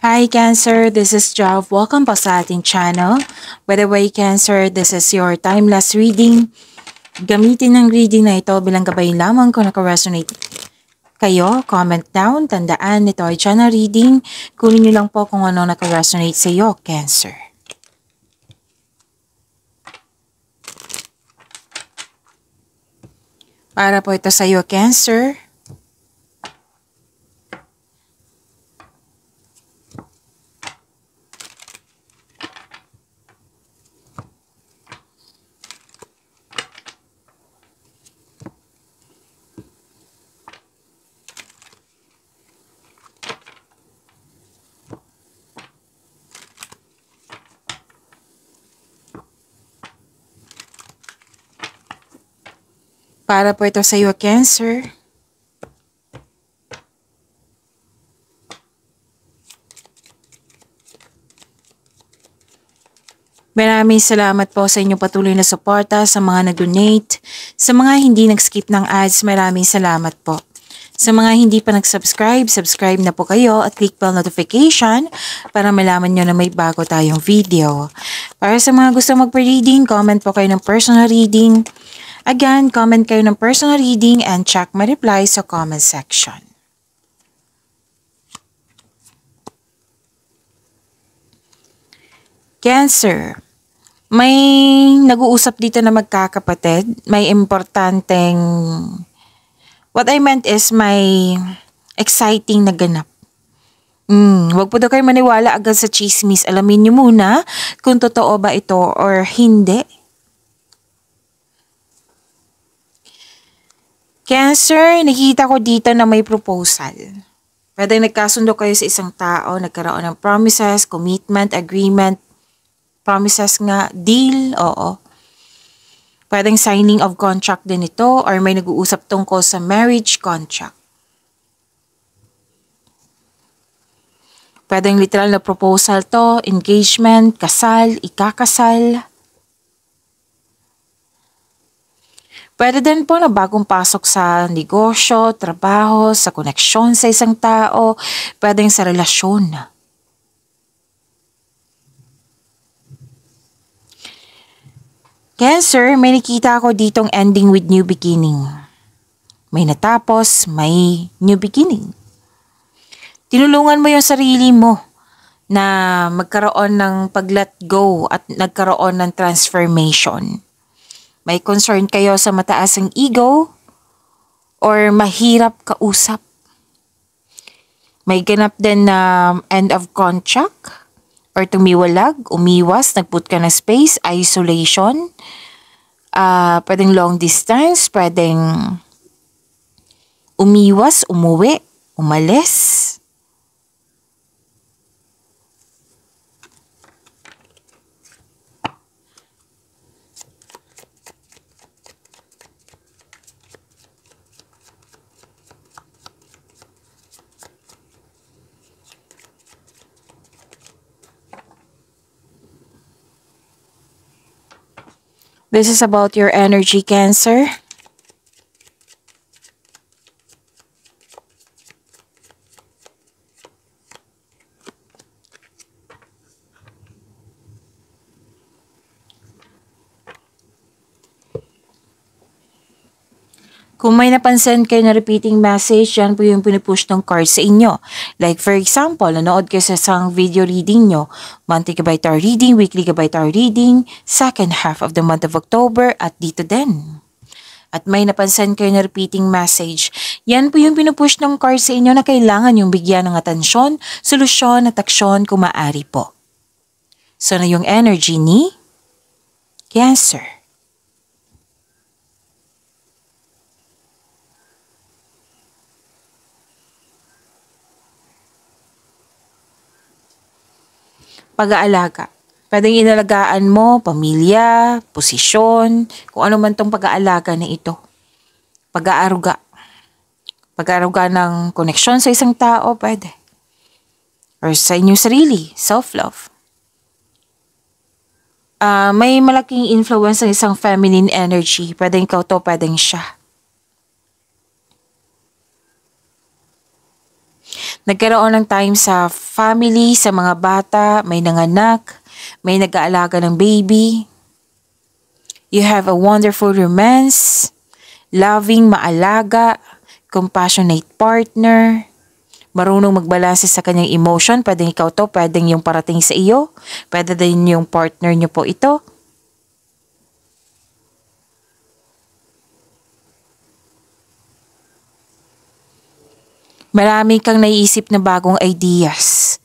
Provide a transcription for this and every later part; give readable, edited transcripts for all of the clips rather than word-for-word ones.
Hi Cancer, this is Jav. Welcome po sa ating channel. By the way Cancer, this is your timeless reading. Gamitin ng reading na ito bilang gabay lamang kung naka-resonate kayo. Comment down, tandaan ito ay channel reading. Kunin niyo lang po kung ano naka-resonate sa iyo, Cancer. Para po ito sa iyo, Cancer. Para po ito sa iyo, Cancer. Maraming salamat po sa inyong patuloy na suporta, sa mga nag-donate, sa mga hindi nag-skip ng ads, maraming salamat po. Sa mga hindi pa nag-subscribe, subscribe na po kayo at click bell notification para malaman nyo na may bago tayong video. Para sa mga gusto mag-reading, comment po kayo ng personal reading. Again, comment kayo ng personal reading and check my reply sa comment section. Cancer, may nag-uusap dito na magkakapatid. May importanteng, what I meant is may exciting na ganap. Wag po daw kayo maniwala agad sa chismis. Alamin niyo muna kung totoo ba ito or hindi. Cancer, nakikita ko dito na may proposal. Pwede nagkasundo kayo sa isang tao, nagkaroon ng promises, commitment, agreement, promises nga, deal, oo. Pwedeng signing of contract din ito or may nag-uusap tungkol sa marriage contract. Pwedeng literal na proposal to, engagement, kasal, ikakasal. Pwede din po na bagong pasok sa negosyo, trabaho, sa koneksyon sa isang tao, pwedeng sa relasyon. Cancer, may nakita ako ditong ending with new beginning. May natapos, may new beginning. Tinulungan mo yung sarili mo na magkaroon ng pag-let go at nagkaroon ng transformation. May concern kayo sa mataas ang ego or mahirap kausap. May ganap din na end of contract or tumiwalag, umiwas, nagput ka ng space, isolation. Pwedeng long distance, pwedeng umiwas, umuwi, umalis. This is about your energy, Cancer. Kung may napansin kayo na repeating message, yan po yung pinupush ng card sa inyo. Like for example, nanood kayo sa isang video reading nyo, monthly ka by tarot reading, weekly ka by tarot reading, second half of the month of October, at dito din. At may napansin kayo na repeating message, yan po yung pinupush ng card sa inyo na kailangan yung bigyan ng atensyon, solusyon at aksyon kung maaari po. So na yung energy ni Cancer. Pag-aalaga. Pwedeng inalagaan mo, pamilya, posisyon, kung ano man tong pag-aalaga na ito. Pag-aaruga. Pag-aaruga ng koneksyon sa isang tao, pwede. Or sa inyong sarili, self-love. May malaking influence ng isang feminine energy. Pwedeng ikaw to, pwedeng siya. Nagkaroon ng time sa family, sa mga bata, may nanganak, may nag-aalaga ng baby. You have a wonderful romance, loving, maalaga, compassionate partner, marunong magbalanse sa kanyang emotion. Pwedeng ikaw to, pwedeng yung parating sa iyo, pwede din yung partner nyo po ito. Marami kang naiisip na bagong ideas.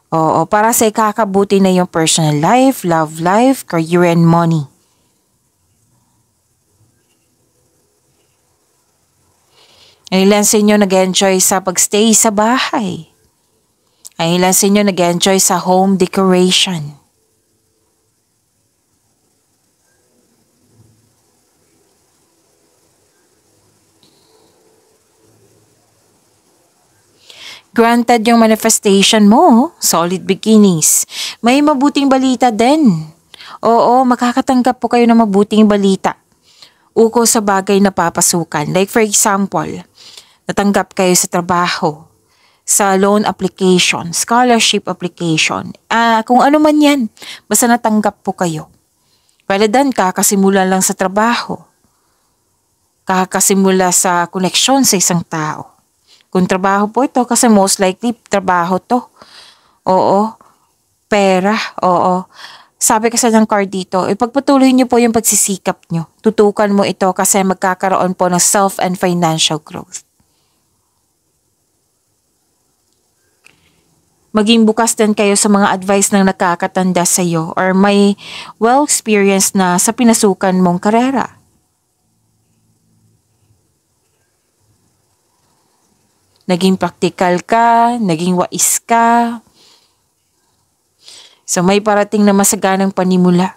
Oo, para sa ikakabuti na yung personal life, love life, career and money. Ang ilan sa inyo nag-enjoy sa pagstay sa bahay. Ang ilan sa inyo nag-enjoy sa home decoration. Granted yung manifestation mo, solid beginnings. May mabuting balita din. Oo, makakatanggap po kayo ng mabuting balita. Ukol sa bagay na papasukan. Like for example, natanggap kayo sa trabaho, sa loan application, scholarship application. Kung ano man yan, basta natanggap po kayo. Pwede din kakasimula lang sa trabaho. Kakasimula sa koneksyon sa isang tao. Kung trabaho po ito, kasi most likely trabaho to. Oo, pera, oo. Sabi kasi ng card dito, ipagpatuloy niyo po yung pagsisikap niyo. Tutukan mo ito kasi magkakaroon po ng self and financial growth. Maging bukas din kayo sa mga advice ng nakakatanda sa iyo or may well-experienced na sa pinasukan mong karera. Naging praktikal ka, naging wais ka. So may parating na masaganang panimula.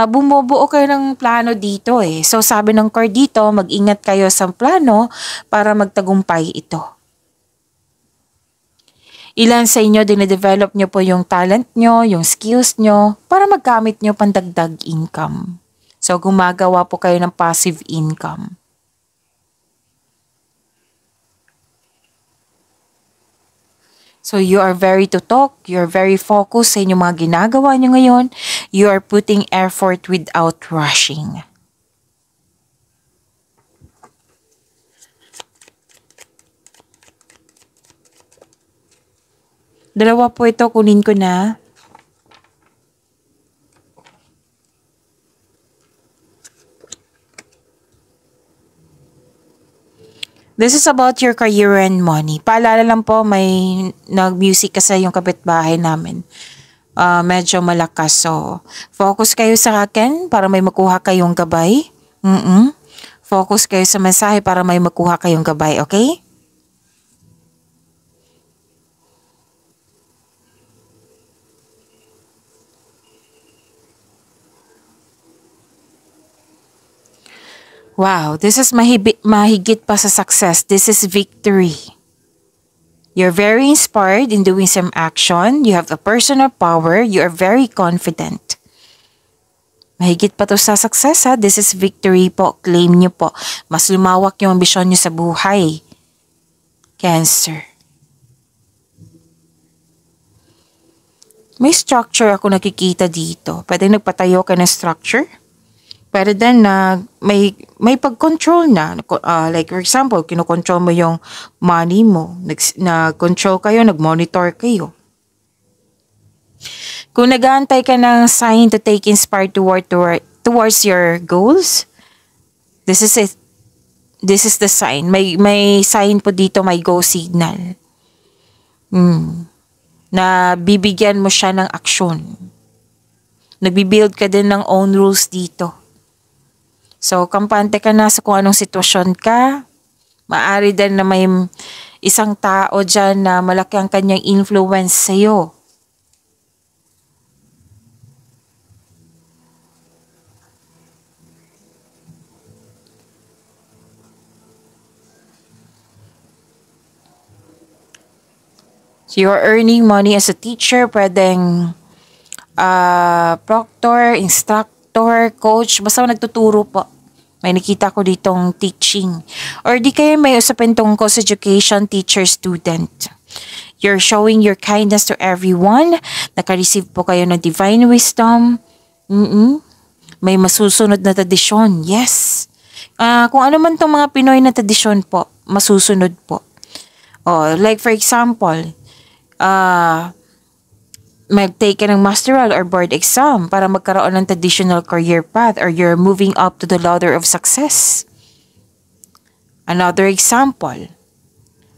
Bumubuo kayo ng plano dito eh. So sabi ng card dito, mag-ingat kayo sa plano para magtagumpay ito. Ilan sa inyo dine-develop nyo po yung talent nyo, yung skills nyo para magkamit nyo pandagdag income. So gumagawa po kayo ng passive income. So you are very to talk, you are very focused sa inyong mga ginagawa nyo ngayon. You are putting effort without rushing. Dalawa po ito, kunin ko na. This is about your career and money. Paalala lang po, may nag-music kasi yung kapitbahay namin. Medyo malakas. So, focus kayo sa akin para may makuha kayong gabay. Focus kayo sa mensahe para may makuha kayong gabay, okay? Wow, this is mahigit pa sa success. This is victory. You're very inspired in doing some action. You have a personal power. You are very confident. Mahigit pa to sa success ha. This is victory po. Claim nyo po. Mas lumawak yung ambisyon nyo sa buhay. Cancer. May structure ako nakikita dito. Pwede nagpatayo ka ng structure. Pwede din na may pag-control na. Like for example, kinokontrol mo yung money mo. Nag-control kayo, nag-monitor kayo. Kung nag-aantay ka ng sign to take inspired towards your goals, this is it. This is the sign. May sign po dito, may go signal. Na bibigyan mo siya ng aksyon. Nagbibuild ka din ng own rules dito. So, kampante ka na sa kung anong sitwasyon ka. Maari din na may isang tao dyan na malaki ang kanyang influence sa'yo. So, you're earning money as a teacher, pwedeng proctor, instructor, coach, basta nagtuturo po. May nakita ko ditong teaching. Or di kaya may usapin tungkol sa education, teacher-student. You're showing your kindness to everyone. Naka-receive po kayo ng divine wisdom. May masusunod na tradisyon. Yes. Kung ano man tong mga Pinoy na tradisyon po, masusunod po. Like for example, mag-take ka ng masteral or board exam para magkaroon ng traditional career path or you're moving up to the ladder of success. Another example,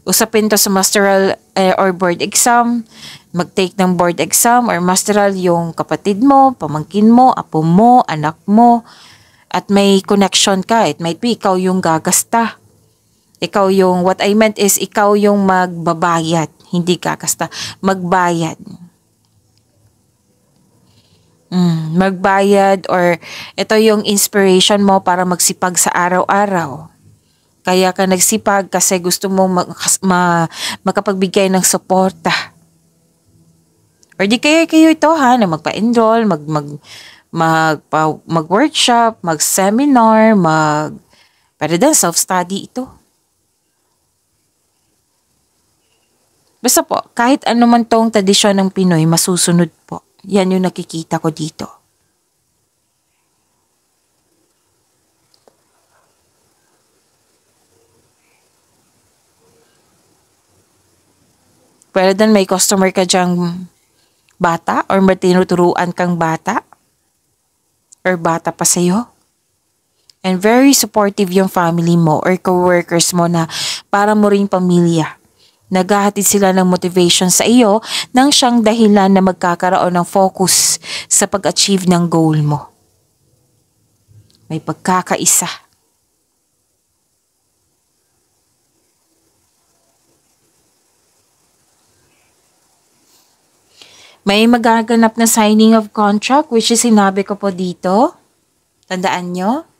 usapin to sa masteral or board exam, mag-take ng board exam or masteral yung kapatid mo, pamangkin mo, apo mo, anak mo, at may connection ka. It might be ikaw yung gagasta. Ikaw yung, what I meant is ikaw yung magbabayad, hindi gagasta, magbayad. Magbayad or ito yung inspiration mo para magsipag sa araw-araw. Kaya ka nagsipag kasi gusto mo makapagbigay ng suporta. Or di kaya kayo ito na magpa-enroll, mag-workshop, mag-seminar, pero din self-study ito. Basta po, kahit ano man tong tradisyon ng Pinoy, masusunod po. Yan yung nakikita ko dito. Pero then may customer ka dyang bata or may tinuturuan kang bata or bata pa sa'yo. And very supportive yung family mo or co-workers mo na para mo ring pamilya. Naghahatid sila ng motivation sa iyo nang siyang dahilan na magkakaroon ng focus sa pag-achieve ng goal mo. May pagkakaisa. May magaganap na signing of contract which is sinabi ko po dito. Tandaan nyo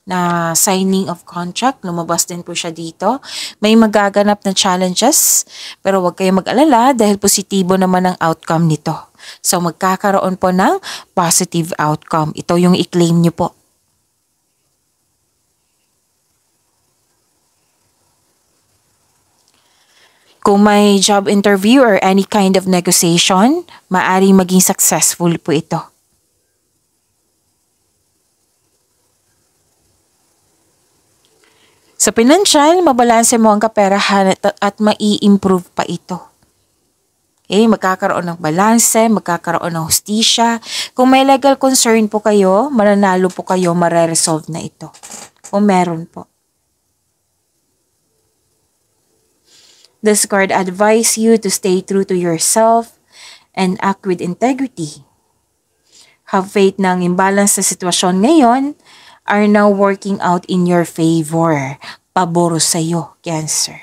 na signing of contract. Lumabas din po siya dito. May magaganap na challenges pero huwag kayong mag-alala dahil positibo naman ang outcome nito. So magkakaroon po ng positive outcome. Ito yung i-claim nyo po. Kung may job interview or any kind of negotiation, maaring maging successful po ito. Sa financial, mabalanse mo ang kaperahan at mai-improve pa ito. Okay, magkakaroon ng balanse, magkakaroon ng hustisya. Kung may legal concern po kayo, mananalo po kayo, mare-resolve na ito. Kung meron po. This card advise you to stay true to yourself and act with integrity. Have faith na ang imbalance sa sitwasyon ngayon are now working out in your favor. Paboro sa'yo, Cancer.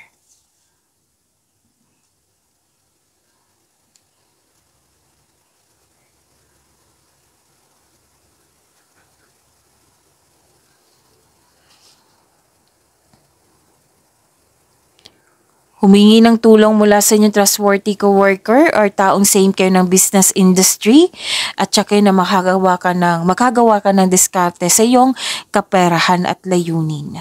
Humingi ng tulong mula sa inyong trustworthy co-worker or taong same kayo ng business industry at saka na makagawa ka ng diskarte sa iyong kaperahan at layunin.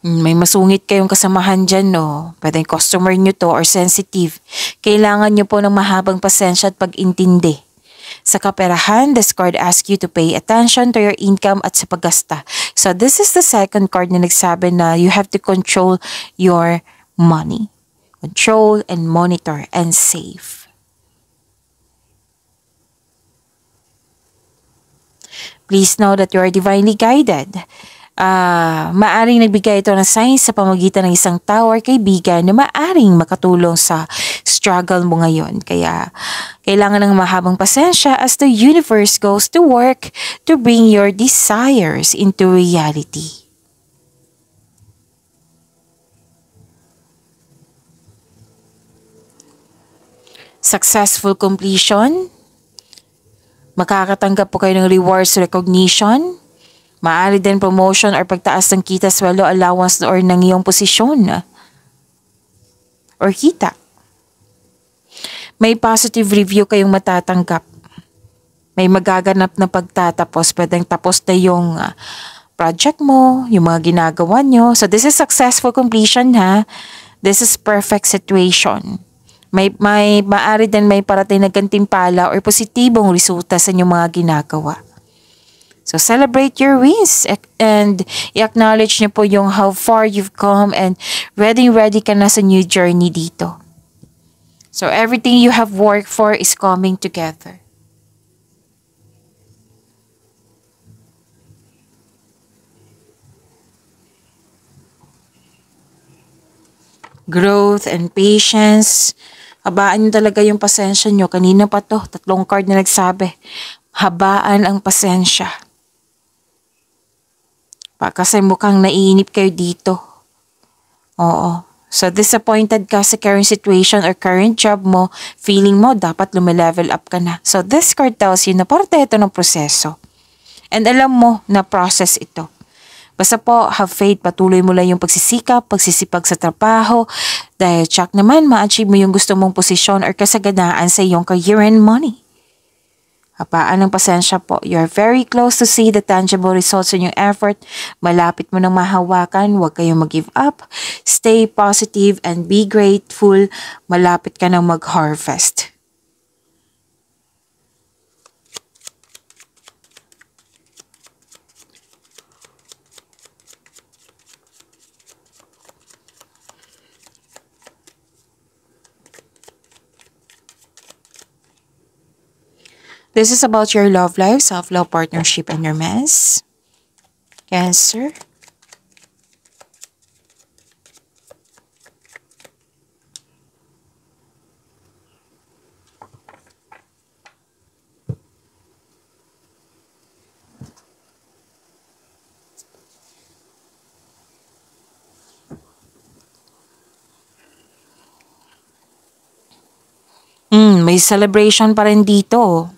May masungit kayong kasamahan dyan, no? Pwedeng customer nyo to or sensitive. Kailangan nyo po ng mahabang pasensya at pag-intindi. Sa kaperahan, this card asks you to pay attention to your income at sa paggasta. So this is the second card na nagsabi na you have to control your money. Control and monitor and save. Please know that you are divinely guided. Maaring nagbigay ito ng signs sa pamagitan ng isang tao or kaibigan na maaring makatulong sa struggle mo ngayon. Kaya kailangan ng mahabang pasensya as the universe goes to work to bring your desires into reality. Successful completion. Makakatanggap po kayo ng rewards recognition. Maaari din promotion or pagtaas ng kita, sweldo, allowance or ng iyong posisyon or kita. May positive review kayong matatanggap. May magaganap na pagtatapos. Pwedeng tapos na yung project mo, yung mga ginagawa nyo. So this is successful completion ha. This is perfect situation. May maaari din may parating na gantimpala or positibong resulta sa inyong mga ginagawa. So celebrate your wins and i-acknowledge niyo po yung how far you've come and ready ka na sa new journey dito. So everything you have worked for is coming together. Growth and patience. Habaan nyo talaga yung pasensya nyo. Kanina pa to, 3 card na nagsabi. Habaan ang pasensya. Kasi mukhang naiinip kayo dito. Oo. So disappointed ka sa current situation or current job mo, feeling mo dapat lumilevel up ka na. So this card tells you na parte ito ng proseso. And alam mo na process ito. Basta po, have faith, patuloy mo lang yung pagsisikap, pagsisipag sa trabaho, dahil tsak naman ma-achieve mo yung gusto mong posisyon or kasaganaan sa iyong career and money. Hapaan ng pasensya po. You're very close to see the tangible results in your effort. Malapit mo nang mahawakan, huwag kayong mag-give up. Stay positive and be grateful. Malapit ka nang mag-harvest. This is about your love life, self-love, partnership, and romance. Cancer. May celebration pa rin dito.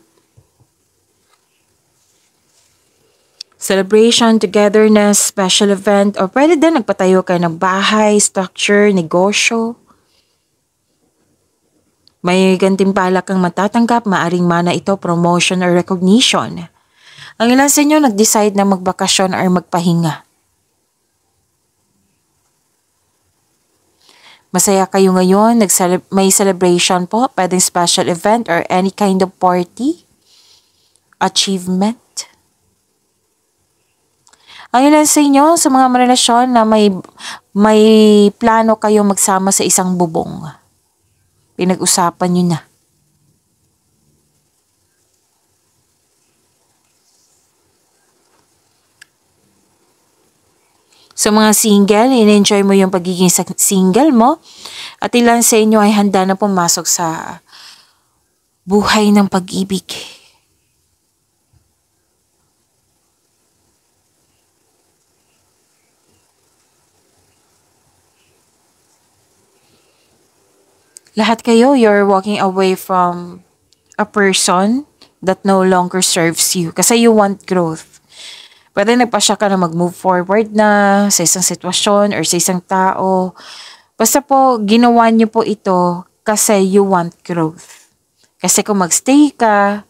Celebration, togetherness, special event, o pwede din nagpatayo kayo ng bahay, structure, negosyo. May gantimpala kang matatanggap, maaring mana ito, promotion or recognition. Ang ilan sa inyo nag-decide na magbakasyon or magpahinga. Masaya kayo ngayon, may celebration po, pwedeng special event or any kind of party, achievement. Ang ilan sa inyo, sa mga relasyon na may plano kayo magsama sa isang bubong. Pinag-usapan nyo na. Sa mga single, in-enjoy mo yung pagiging single mo. At ilan sa inyo ay handa na pumasok sa buhay ng pag-ibig. Lahat kayo, you're walking away from a person that no longer serves you. Kasi you want growth. Pwede nagpasya ka na mag-move forward na sa isang sitwasyon or sa isang tao. Basta po, ginawa niyo po ito kasi you want growth. Kasi kung magstay ka,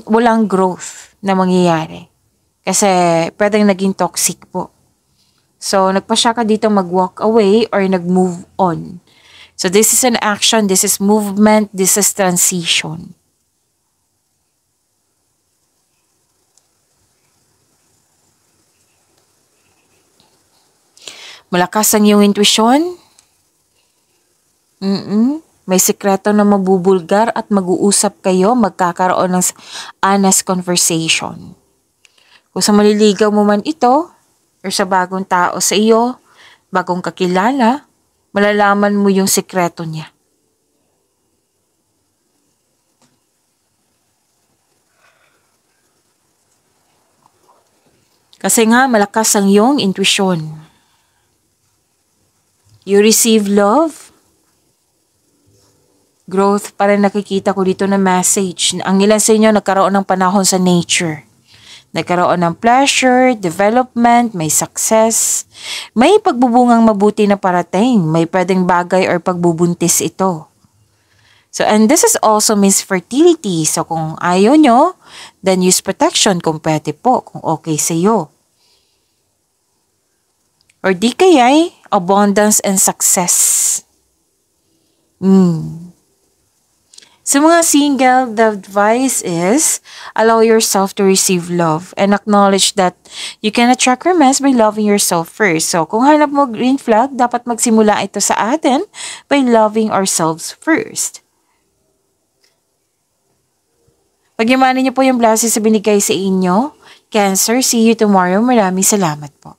walang growth na mangyayari. Kasi pwedeng naging toxic po. So, nagpasya ka dito mag-walk away or nag-move on. So this is an action, this is movement, this is transition. Malakas ang iyong intuition. May sikreto na mabubulgar at mag-uusap kayo, magkakaroon ng honest conversation. Kung sa maliligaw mo man ito, or sa bagong tao sa iyo, bagong kakilala, malalaman mo yung sikreto niya. Kasi nga, malakas ang iyong intuition. You receive love. Growth, parang nakikita ko dito na message. Ang ilan sa inyo nagkaroon ng panahon sa nature. Nagkaroon ng pleasure, development, may success, may pagbubungang mabuti na parating, may pwedeng bagay or pagbubuntis ito. So, and this is also means fertility. So, kung ayaw nyo, then use protection kung pwede po, kung okay sa iyo. Or di kaya'y abundance and success. Sa mga single, the advice is, allow yourself to receive love and acknowledge that you can attract romance by loving yourself first. So, kung hanap mo green flag, dapat magsimula ito sa atin by loving ourselves first. Pagyamanin niyo po yung blessings sa binigay sa inyo. Cancer, see you tomorrow. Maraming salamat po.